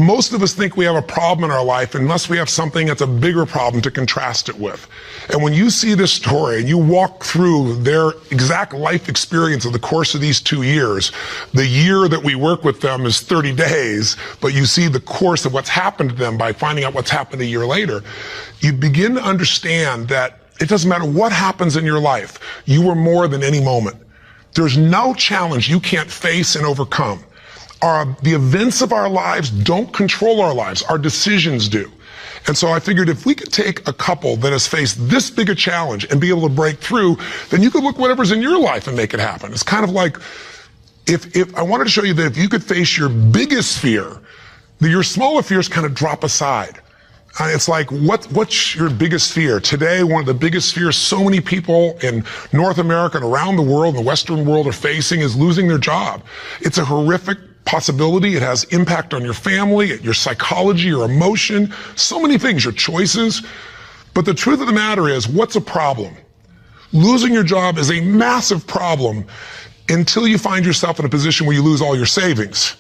most of us think we have a problem in our life unless we have something that's a bigger problem to contrast it with. And when you see this story and you walk through their exact life experience of the course of these 2 years, the year that we work with them is 30 days, but you see the course of what's happened to them by finding out what's happened a year later, you begin to understand that it doesn't matter what happens in your life, you are more than any moment. There's no challenge you can't face and overcome. The events of our lives don't control our lives, our decisions do. And so I figured if we could take a couple that has faced this big a challenge and be able to break through, then you could look whatever's in your life and make it happen. It's kind of like, if I wanted to show you that if you could face your biggest fear, your smaller fears kind of drop aside. It's like, what's your biggest fear? Today, one of the biggest fears so many people in North America and around the world, and the Western world, are facing is losing their job. It's a horrific possibility. It has impact on your family, your psychology, your emotion, so many things, your choices. But the truth of the matter is, what's a problem? Losing your job is a massive problem until you find yourself in a position where you lose all your savings.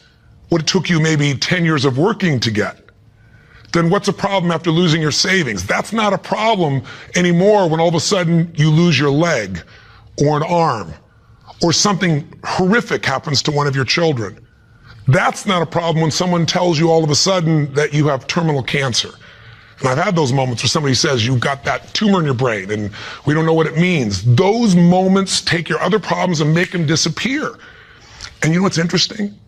What it took you maybe 10 years of working to get. Then what's a problem after losing your savings? That's not a problem anymore when all of a sudden you lose your leg or an arm or something horrific happens to one of your children. That's not a problem when someone tells you all of a sudden that you have terminal cancer. And I've had those moments where somebody says you've got that tumor in your brain and we don't know what it means. Those moments take your other problems and make them disappear. And you know what's interesting?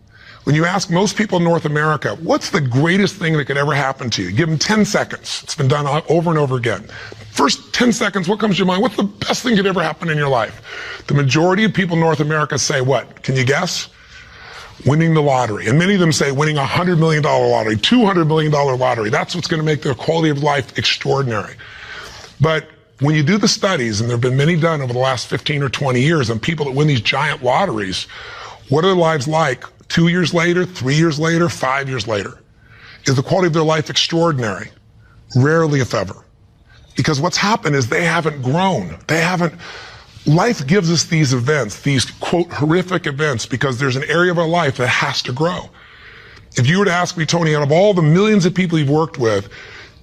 When you ask most people in North America, what's the greatest thing that could ever happen to you? Give them 10 seconds. It's been done over and over again. First 10 seconds, what comes to your mind? What's the best thing that could ever happen in your life? The majority of people in North America say what? Can you guess? Winning the lottery. And many of them say winning a $100 million lottery, $200 million lottery. That's what's going to make their quality of life extraordinary. But when you do the studies, and there have been many done over the last 15 or 20 years on people that win these giant lotteries, what are their lives like 2 years later, 3 years later, 5 years later? Is the quality of their life extraordinary? Rarely, if ever. Because what's happened is they haven't grown. Life gives us these events, these, quote, horrific events, because there's an area of our life that has to grow. If you were to ask me, Tony, out of all the millions of people you've worked with,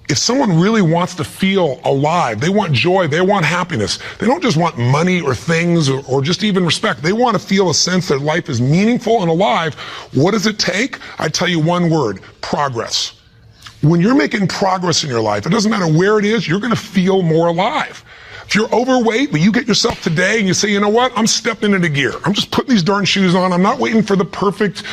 if someone really wants to feel alive, they want joy, they want happiness, they don't just want money or things or just even respect, they want to feel a sense that life is meaningful and alive, what does it take? I tell you one word: progress. When you're making progress in your life, it doesn't matter where it is, you're going to feel more alive. If you're overweight, but you get yourself today and you say, you know what, I'm stepping into gear. I'm just putting these darn shoes on. I'm not waiting for the perfect,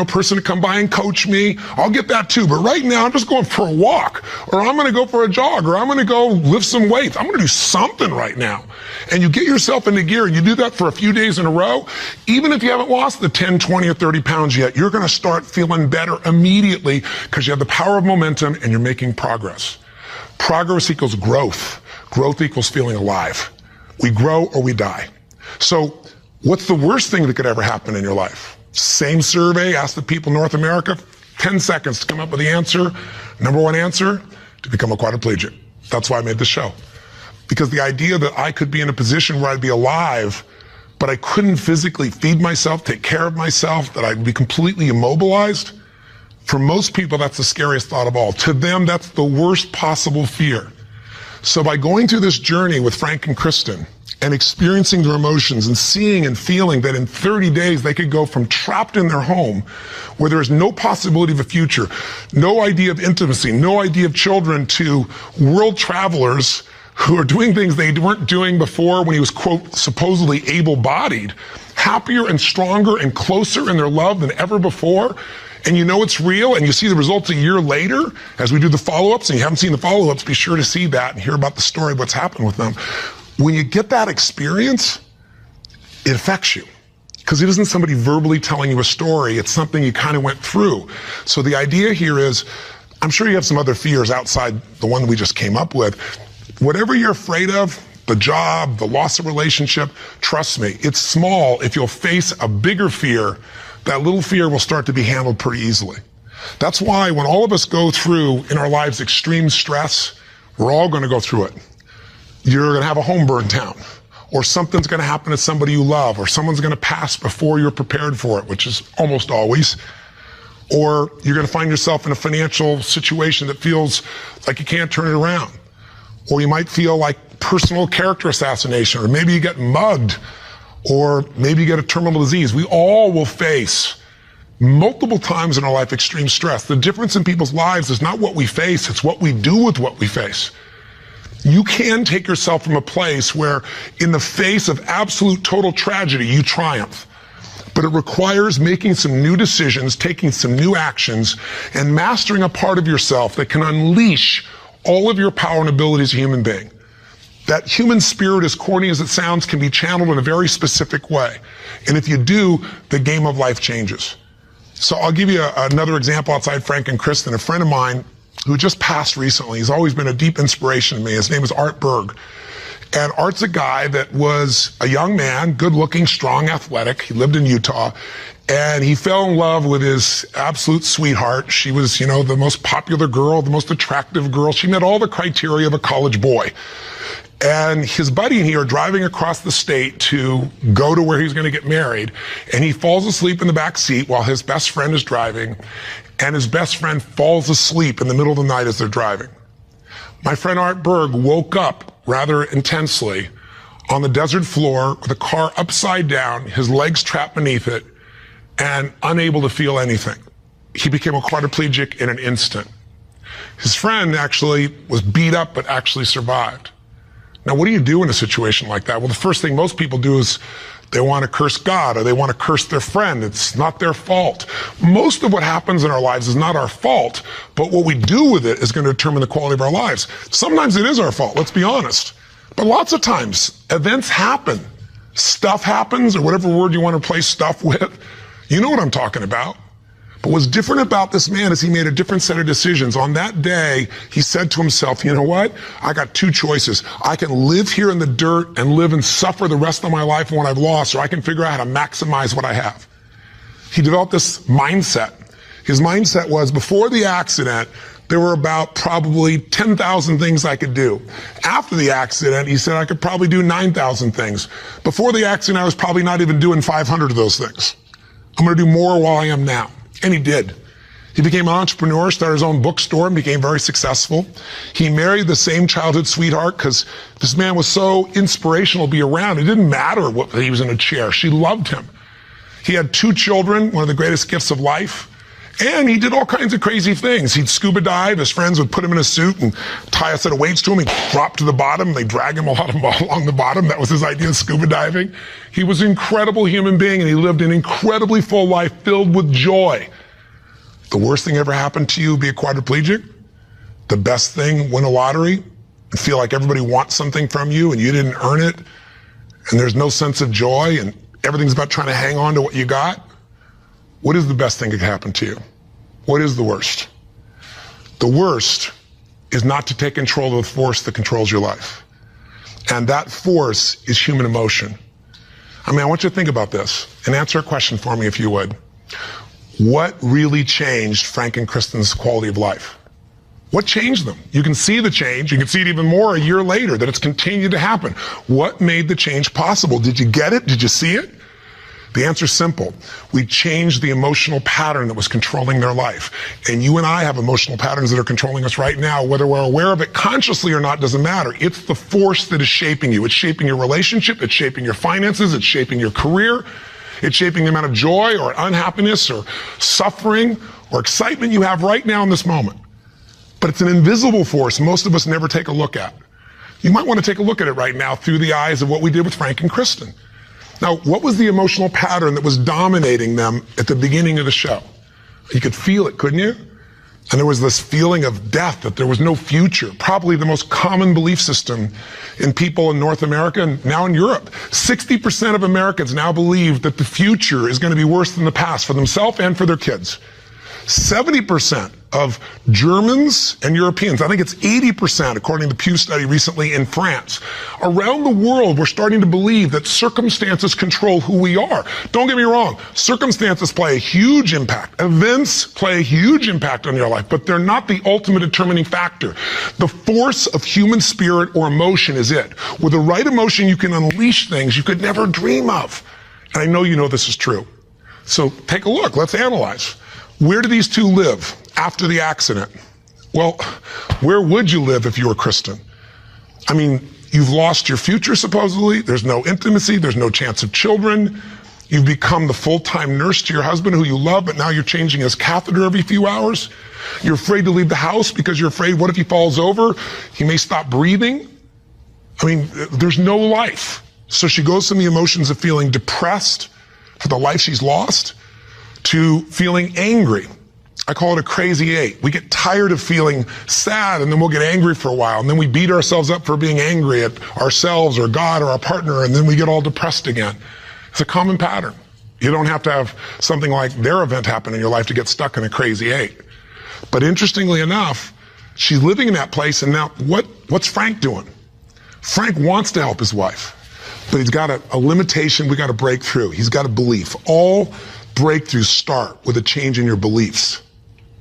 person to come by and coach me. I'll get that too. But right now I'm just going for a walk, or I'm going to go for a jog, or I'm going to go lift some weights. I'm going to do something right now. And you get yourself into gear and you do that for a few days in a row. Even if you haven't lost the 10, 20, or 30 pounds yet, you're going to start feeling better immediately because you have the power of momentum and you're making progress. Progress equals growth. Growth equals feeling alive. We grow or we die. So what's the worst thing that could ever happen in your life? Same survey, ask the people in North America, 10 seconds to come up with the answer. Number one answer, to become a quadriplegic. That's why I made this show. Because the idea that I could be in a position where I'd be alive, but I couldn't physically feed myself, take care of myself, that I'd be completely immobilized, for most people, that's the scariest thought of all. To them, that's the worst possible fear. So by going through this journey with Frank and Kristen and experiencing their emotions and seeing and feeling that in 30 days they could go from trapped in their home where there is no possibility of a future, no idea of intimacy, no idea of children, to world travelers who are doing things they weren't doing before when he was, quote, supposedly able-bodied, happier and stronger and closer in their love than ever before. And you know it's real, and you see the results a year later as we do the follow-ups, and you haven't seen the follow-ups, be sure to see that and hear about the story of what's happened with them. When you get that experience, it affects you. Because it isn't somebody verbally telling you a story, it's something you kind of went through. So the idea here is, I'm sure you have some other fears outside the one that we just came up with. Whatever you're afraid of, the job, the loss of relationship, trust me, it's small. If you'll face a bigger fear, that little fear will start to be handled pretty easily. That's why when all of us go through in our lives extreme stress, we're all going to go through it. You're going to have a home burned down, or something's going to happen to somebody you love, or someone's going to pass before you're prepared for it, which is almost always. Or you're going to find yourself in a financial situation that feels like you can't turn it around. Or you might feel like personal character assassination, or maybe you get mugged, or maybe you get a terminal disease. We all will face multiple times in our life extreme stress. The difference in people's lives is not what we face, it's what we do with what we face. You can take yourself from a place where in the face of absolute total tragedy, you triumph. But it requires making some new decisions, taking some new actions, and mastering a part of yourself that can unleash all of your power and ability as a human being. That human spirit, as corny as it sounds, can be channeled in a very specific way. And if you do, the game of life changes. So I'll give you another example outside Frank and Kristen. A friend of mine who just passed recently, he's always been a deep inspiration to me. His name is Art Berg. And Art's a guy that was a young man, good looking, strong, athletic. He lived in Utah. And he fell in love with his absolute sweetheart. She was, the most popular girl, the most attractive girl. She met all the criteria of a college boy. And his buddy and he are driving across the state to go to where he's going to get married. And he falls asleep in the back seat while his best friend is driving. And his best friend falls asleep in the middle of the night as they're driving. My friend Art Berg woke up rather intensely on the desert floor with the car upside down, his legs trapped beneath it, and unable to feel anything. He became a quadriplegic in an instant. His friend actually was beat up but actually survived. Now, what do you do in a situation like that? Well, the first thing most people do is they want to curse God or they want to curse their friend. It's not their fault. Most of what happens in our lives is not our fault, but what we do with it is going to determine the quality of our lives. Sometimes it is our fault, let's be honest. But lots of times, events happen. Stuff happens, or whatever word you want to replace stuff with. You know what I'm talking about. But what's different about this man is he made a different set of decisions. On that day, he said to himself, you know what? I got two choices. I can live here in the dirt and live and suffer the rest of my life for what I've lost, or I can figure out how to maximize what I have. He developed this mindset. His mindset was, before the accident, there were about probably 10,000 things I could do. After the accident, he said I could probably do 9,000 things. Before the accident, I was probably not even doing 500 of those things. I'm going to do more while I am now. And he did. He became an entrepreneur, started his own bookstore, and became very successful. He married the same childhood sweetheart because this man was so inspirational to be around. It didn't matter what he was in a chair. She loved him. He had 2 children, one of the greatest gifts of life. And he did all kinds of crazy things. He'd scuba dive. His friends would put him in a suit and tie a set of weights to him. He'd drop to the bottom. They'd drag him along the bottom. That was his idea of scuba diving. He was an incredible human being, and he lived an incredibly full life filled with joy. The worst thing ever happened to you, be a quadriplegic. The best thing, win a lottery and feel like everybody wants something from you and you didn't earn it. And there's no sense of joy and everything's about trying to hang on to what you got. What is the best thing that could happen to you? What is the worst? The worst is not to take control of the force that controls your life. And that force is human emotion. I want you to think about this and answer a question for me if you would. What really changed Frank and Kristen's quality of life? What changed them? You can see the change. You can see it even more a year later, that it's continued to happen. What made the change possible? Did you get it? Did you see it? The answer is simple. We changed the emotional pattern that was controlling their life. And you and I have emotional patterns that are controlling us right now. Whether we're aware of it consciously or not doesn't matter. It's the force that is shaping you. It's shaping your relationship. It's shaping your finances. It's shaping your career. It's shaping the amount of joy or unhappiness or suffering or excitement you have right now in this moment. But it's an invisible force most of us never take a look at. You might want to take a look at it right now through the eyes of what we did with Frank and Kristen. Now, what was the emotional pattern that was dominating them at the beginning of the show? You could feel it, couldn't you? And there was this feeling of death, that there was no future. Probably the most common belief system in people in North America and now in Europe. 60% of Americans now believe that the future is going to be worse than the past for themselves and for their kids. 70% of Germans and Europeans, I think it's 80% according to the Pew study recently in France. Around the world, we're starting to believe that circumstances control who we are. Don't get me wrong, circumstances play a huge impact. Events play a huge impact on your life, but they're not the ultimate determining factor. The force of human spirit or emotion is it. With the right emotion, you can unleash things you could never dream of. And I know you know this is true. So take a look, let's analyze. Where do these two live after the accident? Well, where would you live if you were Kristen? I mean, you've lost your future, supposedly. There's no intimacy. There's no chance of children. You've become the full-time nurse to your husband who you love, but now you're changing his catheter every few hours. You're afraid to leave the house because you're afraid, what if he falls over? He may stop breathing. I mean, there's no life. So she goes from the emotions of feeling depressed for the life she's lost to feeling angry. I call it a crazy eight. We get tired of feeling sad and then we'll get angry for a while, and then we beat ourselves up for being angry at ourselves or God or our partner, and then we get all depressed again. It's a common pattern. You don't have to have something like their event happen in your life to get stuck in a crazy eight. But interestingly enough, she's living in that place, and now what's Frank doing? Frank wants to help his wife, but he's got a limitation we got to break through. He's got a belief. All breakthroughs start with a change in your beliefs.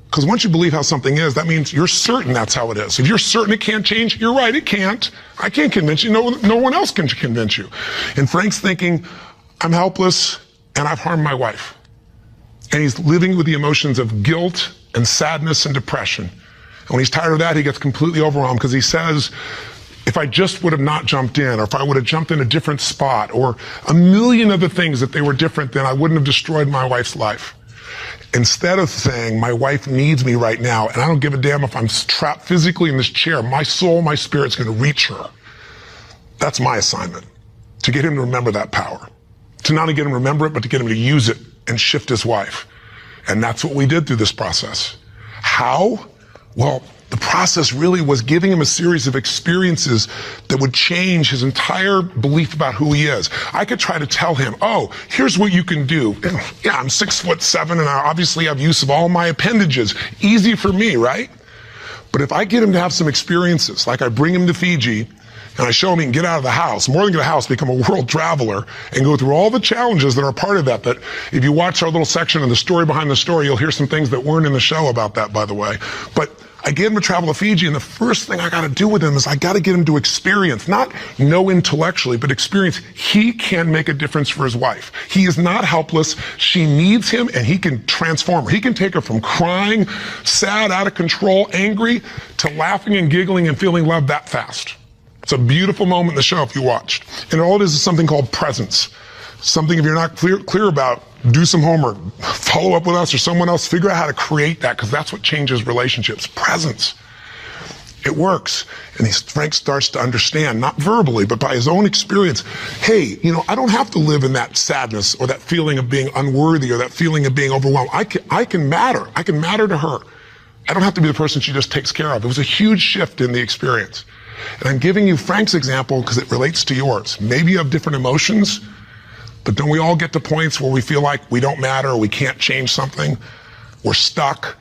Because once you believe how something is, that means you're certain that's how it is. If you're certain it can't change, you're right, it can't. I can't convince you. No one else can convince you. And Frank's thinking, I'm helpless and I've harmed my wife. And he's living with the emotions of guilt and sadness and depression. And when he's tired of that, he gets completely overwhelmed because he says, if I just would have not jumped in, or if I would have jumped in a different spot, or a million other things that they were different, then I wouldn't have destroyed my wife's life. Instead of saying, my wife needs me right now, and I don't give a damn if I'm trapped physically in this chair, my soul, my spirit's gonna reach her. That's my assignment, to get him to remember that power. To not only get him to remember it, but to get him to use it and shift his wife. And that's what we did through this process. How? Well, the process really was giving him a series of experiences that would change his entire belief about who he is. I could try to tell him, oh, here's what you can do. Yeah, I'm 6'7" and I obviously have use of all my appendages. Easy for me, right? But if I get him to have some experiences, like I bring him to Fiji and I show him he can get out of the house, more than get out of the house, become a world traveler and go through all the challenges that are part of that if you watch our little section of the story behind the story, you'll hear some things that weren't in the show about that, by the way. But I get him to travel to Fiji, and the first thing I got to do with him is I got to get him to experience, not know intellectually, but experience he can make a difference for his wife. He is not helpless. She needs him, and he can transform her. He can take her from crying, sad, out of control, angry, to laughing and giggling and feeling love that fast. It's a beautiful moment in the show if you watched. And all it is something called presence. Something, if you're not clear about, do some homework, follow up with us or someone else, figure out how to create that, because that's what changes relationships. Presence. It works. And Frank starts to understand, not verbally, but by his own experience, hey, I don't have to live in that sadness or that feeling of being unworthy or that feeling of being overwhelmed. I can matter. I can matter to her. I don't have to be the person she just takes care of. It was a huge shift in the experience. And I'm giving you Frank's example because it relates to yours. Maybe you have different emotions, but don't we all get to points where we feel like we don't matter or we can't change something? We're stuck,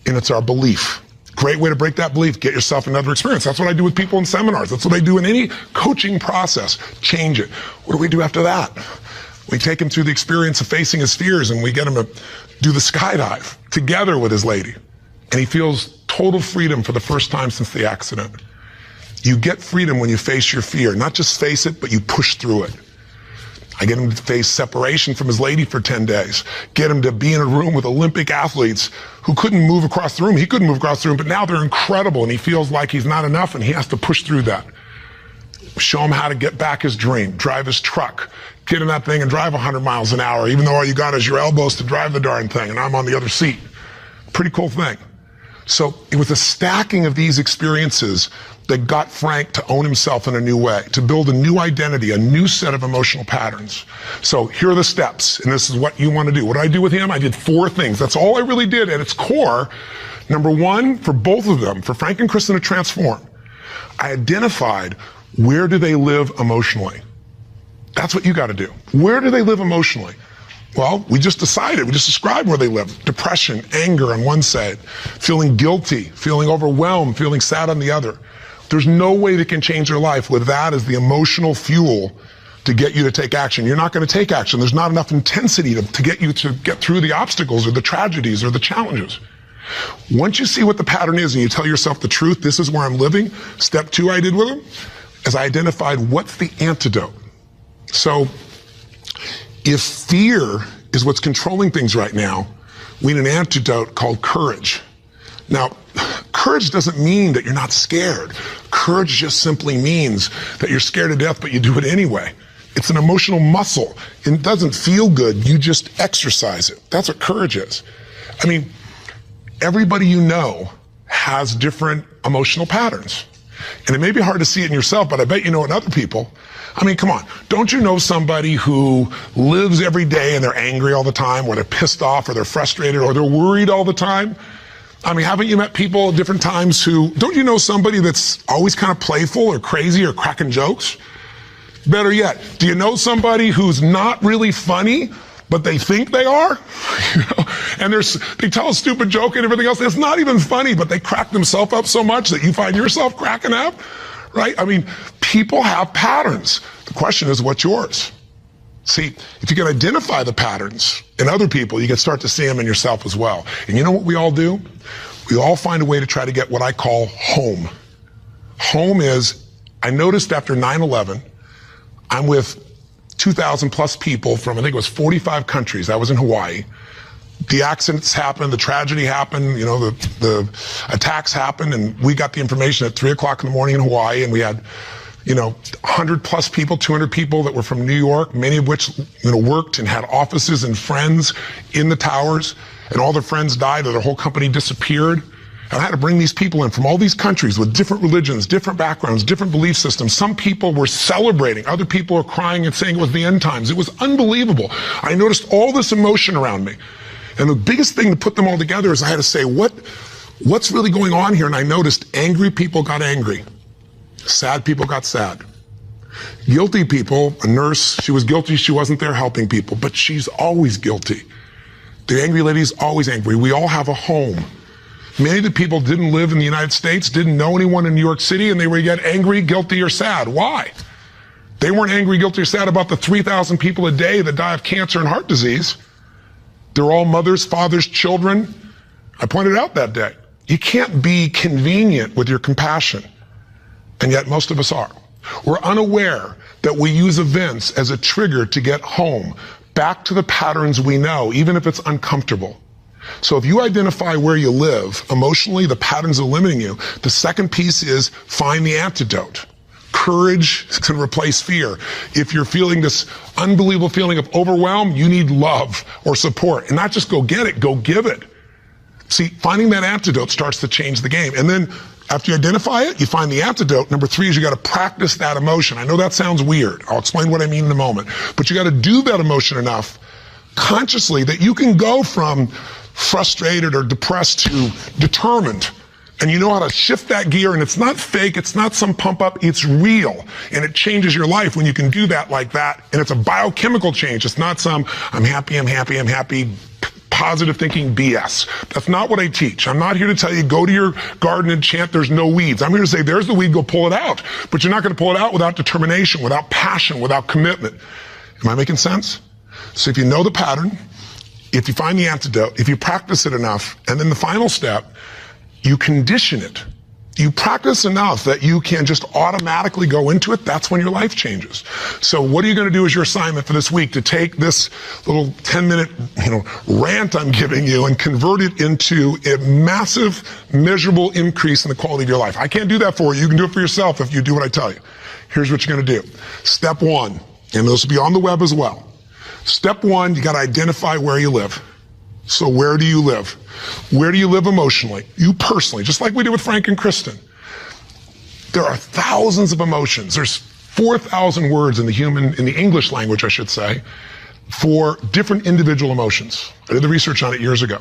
and it's our belief. Great way to break that belief, get yourself another experience. That's what I do with people in seminars. That's what I do in any coaching process. Change it. What do we do after that? We take him through the experience of facing his fears, and we get him to do the skydive together with his lady. And he feels total freedom for the first time since the accident. You get freedom when you face your fear. Not just face it, but you push through it. I get him to face separation from his lady for 10 days. Get him to be in a room with Olympic athletes who couldn't move across the room. He couldn't move across the room, but now they're incredible, and he feels like he's not enough, and he has to push through that. Show him how to get back his dream, drive his truck, get in that thing and drive 100 miles an hour, even though all you got is your elbows to drive the darn thing, and I'm on the other seat. Pretty cool thing. So it was a stacking of these experiences that got Frank to own himself in a new way, to build a new identity, a new set of emotional patterns. So here are the steps, and this is what you want to do. What did I do with him? I did 4 things. That's all I really did at its core. Number 1, for both of them, for Frank and Kristen to transform, I identified where do they live emotionally. That's what you got to do. Where do they live emotionally? Well, we just decided, we just described where they live. Depression, anger on one side, feeling guilty, feeling overwhelmed, feeling sad on the other. There's no way they can change their life with that as the emotional fuel to get you to take action. You're not going to take action. There's not enough intensity to get you to get through the obstacles or the tragedies or the challenges. Once you see what the pattern is and you tell yourself the truth, this is where I'm living, step 2 I did with them, is I identified what's the antidote. So if fear is what's controlling things right now, we need an antidote called courage. Now, courage doesn't mean that you're not scared. Courage just simply means that you're scared to death, but you do it anyway. It's an emotional muscle. It doesn't feel good. You just exercise it. That's what courage is. I mean, everybody you know has different emotional patterns. And it may be hard to see it in yourself, but I bet you know it in other people. I mean, come on. Don't you know somebody who lives every day and they're angry all the time, or they're pissed off, or they're frustrated, or they're worried all the time? I mean, haven't you met people at different times who, don't you know somebody that's always kind of playful or crazy or cracking jokes? Better yet, do you know somebody who's not really funny, but they think they are? You know? And they tell a stupid joke and everything else. It's not even funny, but they crack themselves up so much that you find yourself cracking up, right? I mean, people have patterns. The question is, what's yours? See, if you can identify the patterns in other people, you can start to see them in yourself as well. And you know what we all do? We all find a way to try to get what I call home. Home is, I noticed after 9/11, I'm with 2,000 plus people from, I think it was 45 countries. I was in Hawaii. The accidents happened, the tragedy happened, you know, the attacks happened, and we got the information at 3 o'clock in the morning in Hawaii, and we had, you know, 100 plus people, 200 people that were from New York, many of which, you know, worked and had offices and friends in the towers, and all their friends died or their whole company disappeared. And I had to bring these people in from all these countries with different religions, different backgrounds, different belief systems. Some people were celebrating. Other people were crying and saying it was the end times. It was unbelievable. I noticed all this emotion around me. And the biggest thing to put them all together is I had to say, what's really going on here? And I noticed angry people got angry. Sad people got sad. Guilty people, a nurse, she was guilty. She wasn't there helping people, but she's always guilty. The angry lady's always angry. We all have a home. Many of the people didn't live in the United States, didn't know anyone in New York City, and they were yet angry, guilty, or sad. Why? They weren't angry, guilty, or sad about the 3,000 people a day that die of cancer and heart disease. They're all mothers, fathers, children. I pointed out that day. You can't be convenient with your compassion, and yet most of us are. We're unaware that we use events as a trigger to get home, back to the patterns we know, even if it's uncomfortable. So if you identify where you live, emotionally, the patterns that are limiting you, the second piece is find the antidote. Courage can replace fear. If you're feeling this unbelievable feeling of overwhelm, you need love or support. And not just go get it, go give it. See, finding that antidote starts to change the game. And then after you identify it, you find the antidote. Number 3 is you got to practice that emotion. I know that sounds weird. I'll explain what I mean in a moment. But you got to do that emotion enough consciously that you can go from frustrated or depressed to determined. And you know how to shift that gear, and it's not fake, it's not some pump up, it's real. And it changes your life when you can do that like that. And it's a biochemical change. It's not some, I'm happy, positive thinking BS. That's not what I teach. I'm not here to tell you, go to your garden and chant, there's no weeds. I'm here to say, there's the weed, go pull it out. But you're not going to pull it out without determination, without passion, without commitment. Am I making sense? So if you know the pattern, if you find the antidote, if you practice it enough, and then the final step, you condition it. You practice enough that you can just automatically go into it. That's when your life changes. So what are you going to do as your assignment for this week? To take this little 10-minute, rant I'm giving you and convert it into a massive, measurable increase in the quality of your life. I can't do that for you. You can do it for yourself if you do what I tell you. Here's what you're going to do. Step 1, and this will be on the web as well. Step 1, you got to identify where you live. So where do you live? Where do you live emotionally? You personally, just like we did with Frank and Kristen. There are thousands of emotions. There's 4,000 words in the English language, I should say, for different individual emotions. I did the research on it years ago.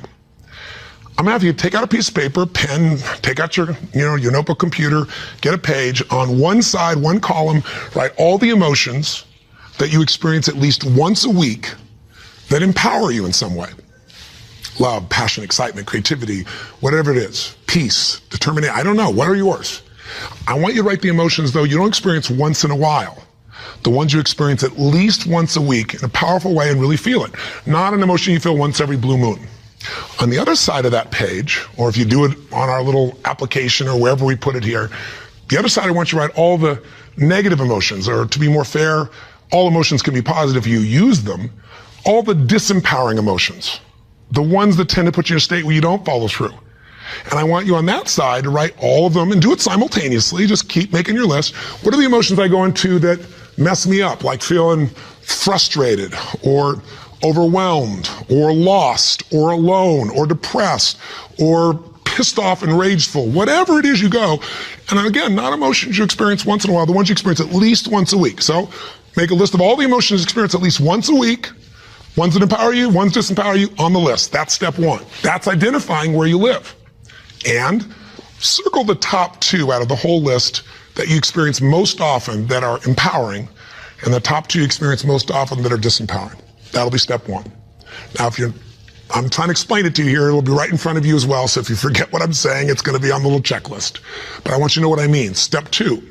I'm gonna have you take out a piece of paper, pen, take out your notebook, computer, get a page. On one side, one column, write all the emotions that you experience at least once a week that empower you in some way. Love, passion, excitement, creativity, whatever it is. Peace, determination, I don't know, what are yours? I want you to write the emotions, though, you don't experience once in a while. The ones you experience at least once a week in a powerful way and really feel it. Not an emotion you feel once every blue moon. On the other side of that page, or if you do it on our little application or wherever we put it here, the other side I want you to write all the negative emotions, or to be more fair, all emotions can be positive if you use them, all the disempowering emotions. the ones that tend to put you in a state where you don't follow through. And I want you on that side to write all of them and do it simultaneously. Just keep making your list. What are the emotions I go into that mess me up, like feeling frustrated or overwhelmed or lost or alone or depressed or pissed off and rageful, whatever it is you go. And again, not emotions you experience once in a while, the ones you experience at least once a week. So make a list of all the emotions you experience at least once a week, ones that empower you, ones that disempower you on the list. That's step one. That's identifying where you live. And circle the top two out of the whole list that you experience most often that are empowering, and the top two you experience most often that are disempowering. That'll be step one. Now, I'm trying to explain it to you here. It'll be right in front of you as well. So if you forget what I'm saying, it's going to be on the little checklist. But I want you to know what I mean. Step two,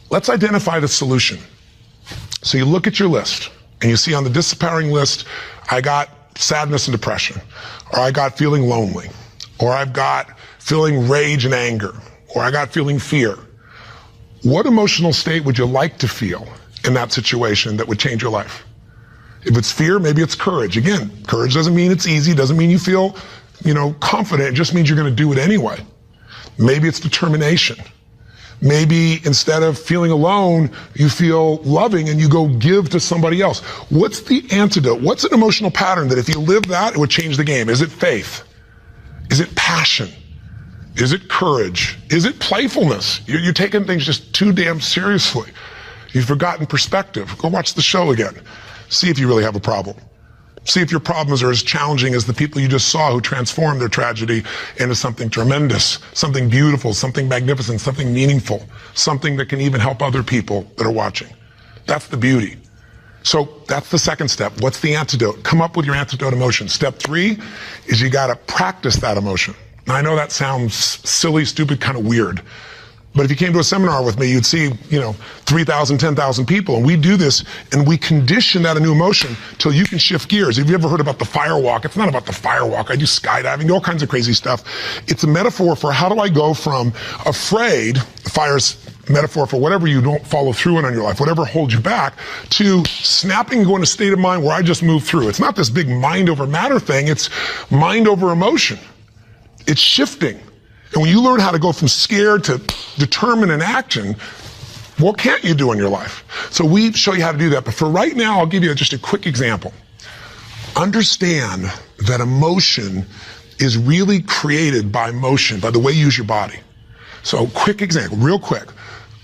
let's identify the solution. So you look at your list and you see on the disempowering list, I got sadness and depression, or I got feeling lonely, or I've got feeling rage and anger, or I got feeling fear. What emotional state would you like to feel in that situation that would change your life? If it's fear, maybe it's courage. Again, courage doesn't mean it's easy, doesn't mean you feel, confident. It just means you're going to do it anyway. Maybe it's determination. Maybe instead of feeling alone, you feel loving and you go give to somebody else. What's the antidote? What's an emotional pattern that if you live that, it would change the game? Is it faith? Is it passion? Is it courage? Is it playfulness? You're taking things just too damn seriously. You've forgotten perspective. Go watch the show again. See if you really have a problem. See if your problems are as challenging as the people you just saw who transformed their tragedy into something tremendous, something beautiful, something magnificent, something meaningful, something that can even help other people that are watching. That's the beauty. So that's the second step. What's the antidote? Come up with your antidote emotion. Step three is you got to practice that emotion. Now, I know that sounds silly, stupid, kind of weird. But if you came to a seminar with me, you'd see, 3,000, 10,000 people. And we do this and we condition that a new emotion till you can shift gears. Have you ever heard about the fire walk? It's not about the fire walk. I do skydiving, all kinds of crazy stuff. It's a metaphor for how do I go from afraid, the fire's metaphor for whatever you don't follow through on your life, whatever holds you back, to snapping and going to a state of mind where I just move through. It's not this big mind over matter thing. It's mind over emotion. It's shifting. And when you learn how to go from scared to determined in action, what can't you do in your life? So we show you how to do that. But for right now, I'll give you just a quick example. Understand that emotion is really created by motion, by the way you use your body. So quick example, real quick.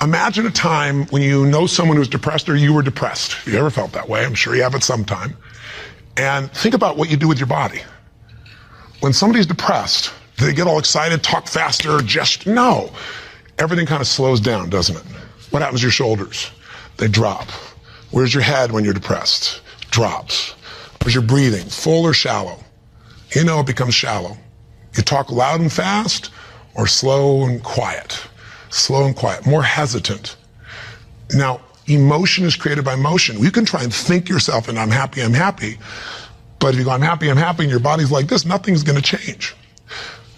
Imagine a time when you know someone who's depressed or you were depressed. If you ever felt that way, I'm sure you have at some time. And think about what you do with your body. When somebody's depressed, do they get all excited, talk faster, just no. Everything kind of slows down, doesn't it? What happens to your shoulders? They drop. Where's your head when you're depressed? Drops. Where's your breathing? Full or shallow? It becomes shallow. You talk loud and fast or slow and quiet? Slow and quiet, more hesitant. Now, emotion is created by motion. You can try and think yourself and I'm happy. But if you go, I'm happy, and your body's like this, nothing's going to change.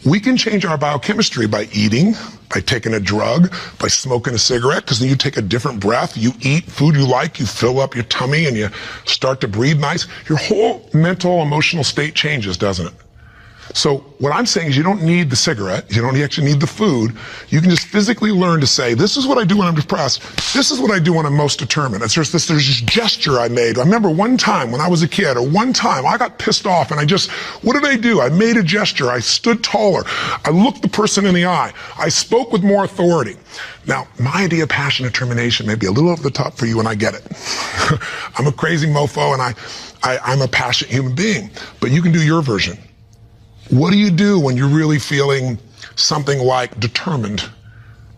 We can change our biochemistry by eating, by taking a drug, by smoking a cigarette, because then you take a different breath, you eat food you like, you fill up your tummy, and you start to breathe nice. Your whole mental, emotional state changes, doesn't it? So what I'm saying is you don't need the cigarette, you don't actually need the food. You can just physically learn to say, this is what I do when I'm depressed, this is what I do when I'm most determined. There's this gesture I made. I remember one time when I was a kid, or one time I got pissed off and what did I do? I made a gesture, I stood taller, I looked the person in the eye, I spoke with more authority. Now, my idea of passion and determination may be a little over the top for you, and I get it. I'm a crazy mofo and I'm a passionate human being, but you can do your version. What do you do when you're really feeling something like determined?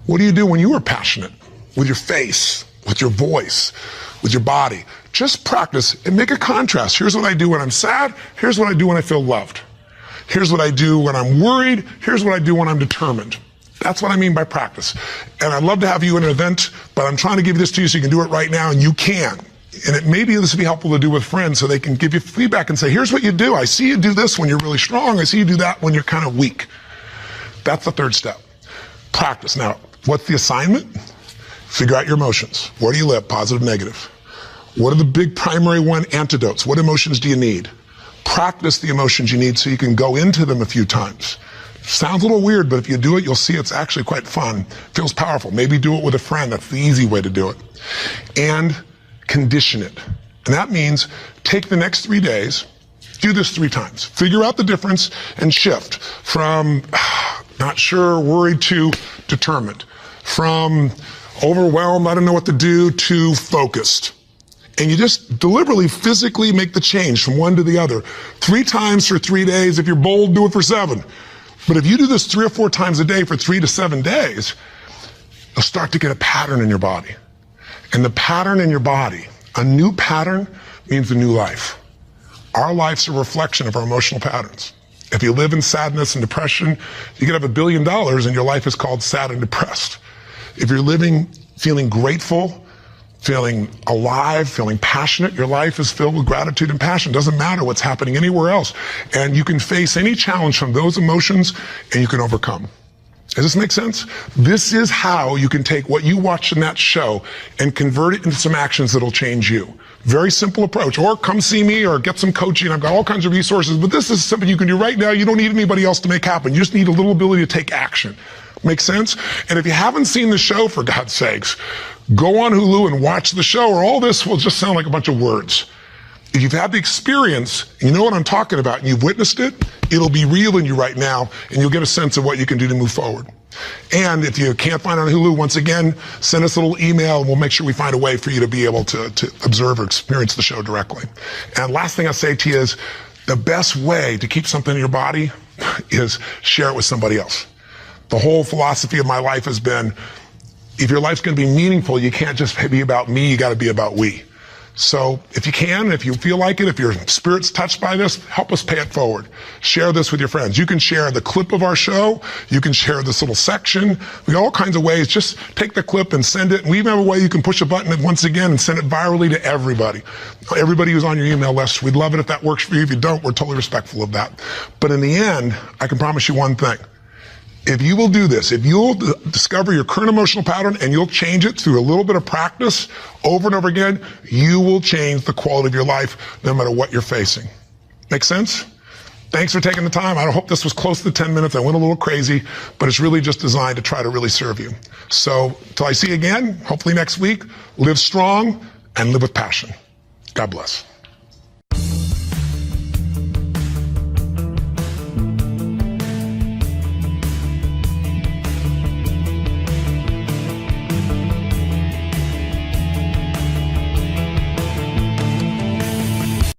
What do you do when you are passionate? With your face, with your voice, with your body. Just practice and make a contrast. Here's what I do when I'm sad. Here's what I do when I feel loved. Here's what I do when I'm worried. Here's what I do when I'm determined. That's what I mean by practice. And I'd love to have you in an event, but I'm trying to give this to you so you can do it right now, and you can. And maybe this would be helpful to do with friends so they can give you feedback and say, here's what you do. I see you do this when you're really strong. I see you do that when you're kind of weak. That's the third step. Practice. Now, what's the assignment? Figure out your emotions. Where do you live? Positive, negative. What are the big primary antidotes? What emotions do you need? practice the emotions you need so you can go into them a few times. Sounds a little weird, but if you do it, you'll see it's actually quite fun. Feels powerful. Maybe do it with a friend. That's the easy way to do it. And condition it. And that means take the next 3 days, do this 3 times. Figure out the difference and shift from not sure, worried to determined. From overwhelmed, I don't know what to do, to focused. And you just deliberately, physically make the change from one to the other. 3 times for 3 days. If you're bold, do it for 7. But if you do this 3 or 4 times a day for 3 to 7 days, you'll start to get a pattern in your body. And the pattern in your body, a new pattern means a new life. Our life's a reflection of our emotional patterns. If you live in sadness and depression, you could have $1 billion and your life is called sad and depressed. If you're living feeling grateful, feeling alive, feeling passionate, your life is filled with gratitude and passion. Doesn't matter what's happening anywhere else. And you can face any challenge from those emotions and you can overcome. Does this make sense? This is how you can take what you watched in that show and convert it into some actions that'll change you. Very simple approach. Or come see me or get some coaching. I've got all kinds of resources, but this is something you can do right now. You don't need anybody else to make happen. You just need a little ability to take action. Make sense? And if you haven't seen the show, for God's sakes, go on Hulu and watch the show, or all this will just sound like a bunch of words. If you've had the experience, you know what I'm talking about, and you've witnessed it, it'll be real in you right now, and you'll get a sense of what you can do to move forward. And if you can't find it on Hulu, once again, send us a little email, and we'll make sure we find a way for you to be able to observe or experience the show directly. And last thing I'll say to you is, the best way to keep something in your body is share it with somebody else. The whole philosophy of my life has been, if your life's going to be meaningful, you can't just be about me, you got to be about we. So if you can, if you feel like it, if your spirit's touched by this, help us pay it forward. Share this with your friends. You can share the clip of our show. You can share this little section. We got all kinds of ways. Just take the clip and send it. And we even have a way you can push a button once again and send it virally to everybody. Everybody who's on your email list. We'd love it if that works for you. If you don't, we're totally respectful of that. But in the end, I can promise you one thing. If you will do this, if you'll discover your current emotional pattern and you'll change it through a little bit of practice over and over again, you will change the quality of your life no matter what you're facing. Make sense? Thanks for taking the time. I hope this was close to 10 minutes. I went a little crazy, but it's really just designed to try to really serve you. So till I see you again, hopefully next week, live strong and live with passion. God bless.